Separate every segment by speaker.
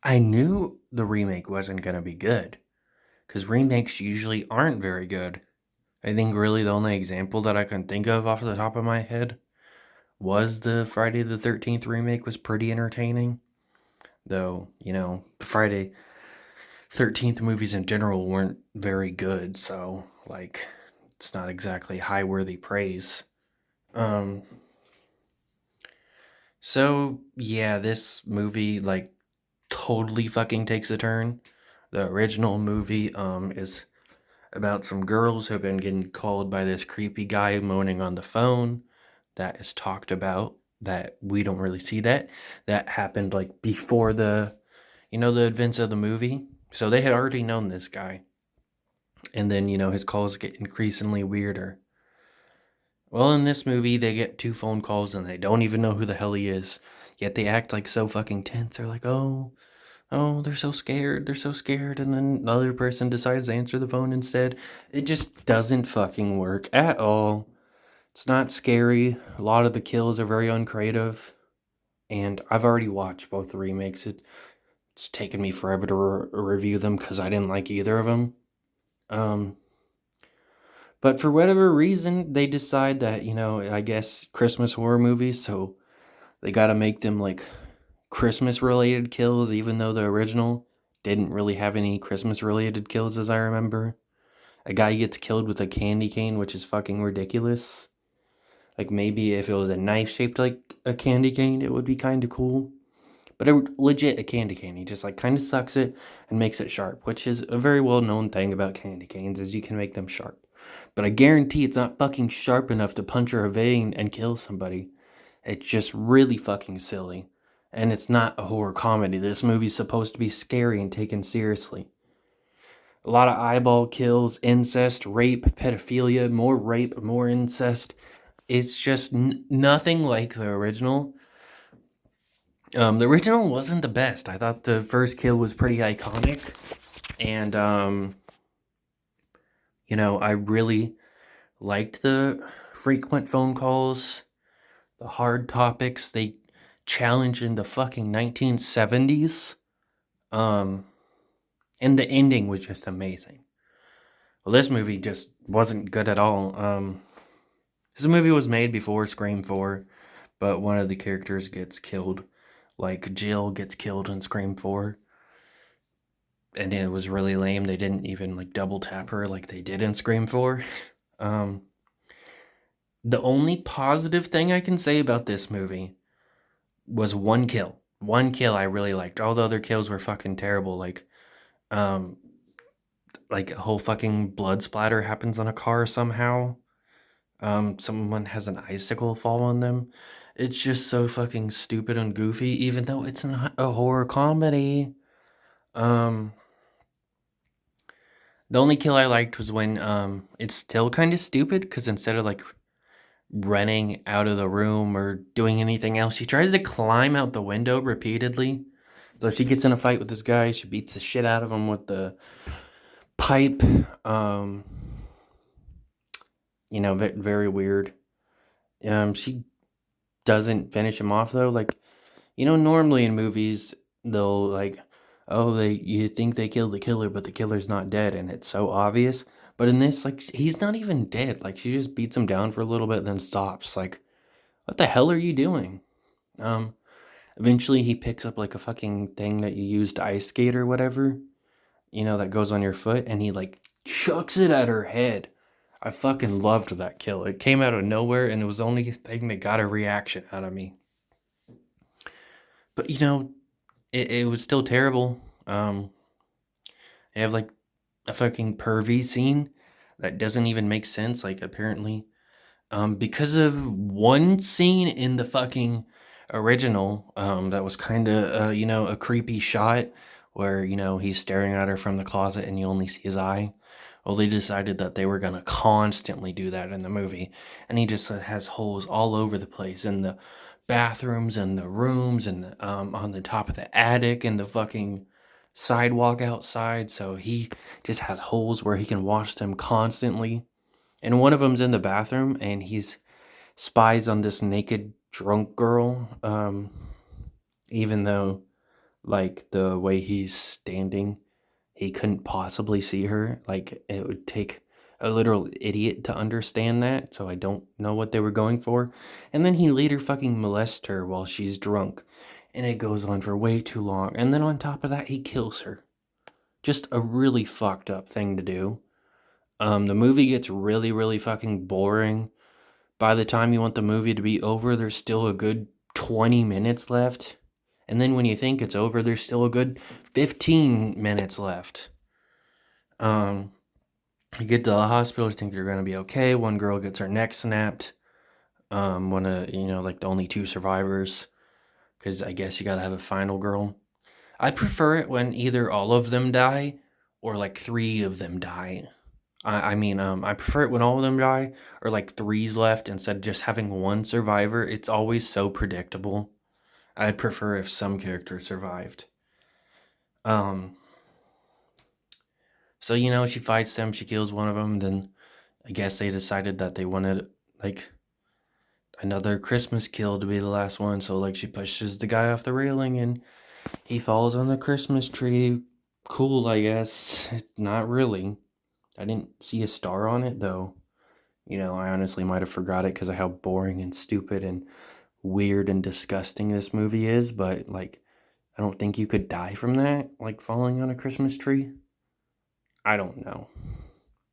Speaker 1: I knew the remake wasn't gonna be good, because remakes usually aren't very good. I think really the only example that I can think of off the top of my head was the Friday the 13th remake was pretty entertaining. Though, the Friday 13th movies in general weren't very good, so like it's not exactly high worthy praise. Um so yeah, this movie like totally fucking takes a turn. The original movie is about some girls who have been getting called by this creepy guy moaning on the phone. That is talked about, that we don't really see that happened like before the events of the movie. So they had already known this guy, and then his calls get increasingly weirder. Well, in this movie they get two phone calls and they don't even know who the hell he is, yet they act like so fucking tense. They're like, oh, they're so scared, and then the other person decides to answer the phone instead. It just doesn't fucking work at all. It's not scary. A lot of the kills are very uncreative, and I've already watched both the remakes. It's taken me forever to review them because I didn't like either of them. Um, but for whatever reason, they decide that I guess Christmas horror movies, so they got to make them like Christmas related kills, even though the original didn't really have any Christmas related kills, as I remember. A guy gets killed with a candy cane, which is fucking ridiculous. Like maybe if it was a knife shaped like a candy cane, it would be kind of cool. But legit a candy cane. He just like kind of sucks it and makes it sharp, which is a very well known thing about candy canes is you can make them sharp. But I guarantee it's not fucking sharp enough to puncture a vein and kill somebody. It's just really fucking silly. And it's not a horror comedy. This movie's supposed to be scary and taken seriously. A lot of eyeball kills, incest, rape, pedophilia, more rape, more incest. It's just nothing like the original. The original wasn't the best. I thought the first kill was pretty iconic. And, I really liked the frequent phone calls, the hard topics they challenged in the fucking 1970s. Um, and the ending was just amazing. Well, this movie just wasn't good at all. This movie was made before Scream 4, but one of the characters gets killed. Like Jill gets killed in Scream 4. And it was really lame. They didn't even like double tap her like they did in Scream 4. Um, the only positive thing I can say about this movie was one kill. One kill I really liked. All the other kills were fucking terrible. Um, like a whole fucking blood splatter happens on a car somehow. Someone has an icicle fall on them. It's just so fucking stupid and goofy, even though it's not a horror comedy. Um, the only kill I liked was when it's still kind of stupid because instead of like running out of the room or doing anything else, she tries to climb out the window repeatedly. So she gets in a fight with this guy. She beats the shit out of him with the pipe. Um, very weird. She doesn't finish him off though. Like, normally in movies they'll like, oh, they you think they killed the killer, but the killer's not dead, and it's so obvious. But in this, like, he's not even dead. Like, she just beats him down for a little bit, then stops. Like, what the hell are you doing? Um, Eventually he picks up like a fucking thing that you use to ice skate or whatever, that goes on your foot, and he like chucks it at her head. I fucking loved that kill. It came out of nowhere, and it was the only thing that got a reaction out of me. But it was still terrible. They have like a fucking pervy scene that doesn't even make sense. Like apparently, because of one scene in the fucking original, that was kind of a creepy shot where he's staring at her from the closet and you only see his eye. Well, they decided that they were gonna constantly do that in the movie, and he just has holes all over the place in the bathrooms and the rooms and on the top of the attic and the fucking sidewalk outside. So he just has holes where he can watch them constantly. And one of them's in the bathroom, and he's spies on this naked drunk girl. Even though Like the way he's standing, he couldn't possibly see her. Like it would take a literal idiot to understand that, so I don't know what they were going for. And then he later fucking molests her while she's drunk, and it goes on for way too long. And then on top of that, he kills her. Just a really fucked up thing to do. The movie gets really, really fucking boring. By the time you want the movie to be over, there's still a good 20 minutes left. And then when you think it's over, there's still a good 15 minutes left. You get to the hospital, you think you're going to be okay. One girl gets her neck snapped. One of, like the only two survivors. Because I guess you got to have a final girl. I prefer it when either all of them die or like three of them die. I prefer it when all of them die or like three's left instead of just having one survivor. It's always so predictable. I'd prefer if some character survived. Um, so she fights them, she kills one of them. Then I guess they decided that they wanted like another Christmas kill to be the last one. So like she pushes the guy off the railing and he falls on the Christmas tree. Cool, I guess. Not really. I didn't see a star on it though. I honestly might have forgot it because of how boring and stupid and weird and disgusting this movie is, but like I don't think you could die from that, like falling on a Christmas tree. I don't know.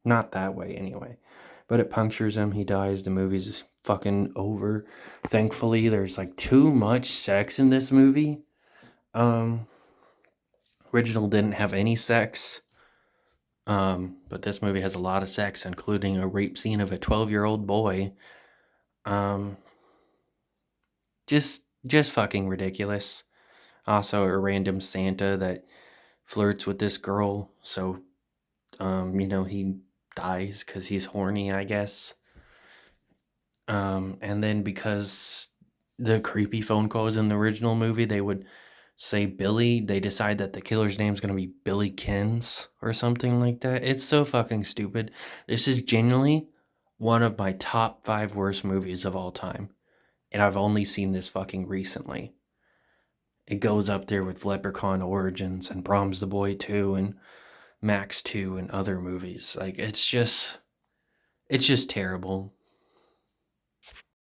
Speaker 1: Not that way anyway. But it punctures him, he dies, the movie's fucking over. Thankfully, there's like too much sex in this movie. Um Original didn't have any sex. But this movie has a lot of sex, including a rape scene of a 12-year-old boy. Um just fucking ridiculous. Also a random Santa that flirts with this girl, so he dies because he's horny, I guess. And then because the creepy phone calls in the original movie, they would say Billy, they decide that the killer's name's gonna be Billy Kins or something like that. It's so fucking stupid. This is genuinely one of my top 5 worst movies of all time. And I've only seen this fucking recently. It goes up there with Leprechaun Origins and Brahms the Boy 2 and Max 2 and other movies. Like it's just terrible.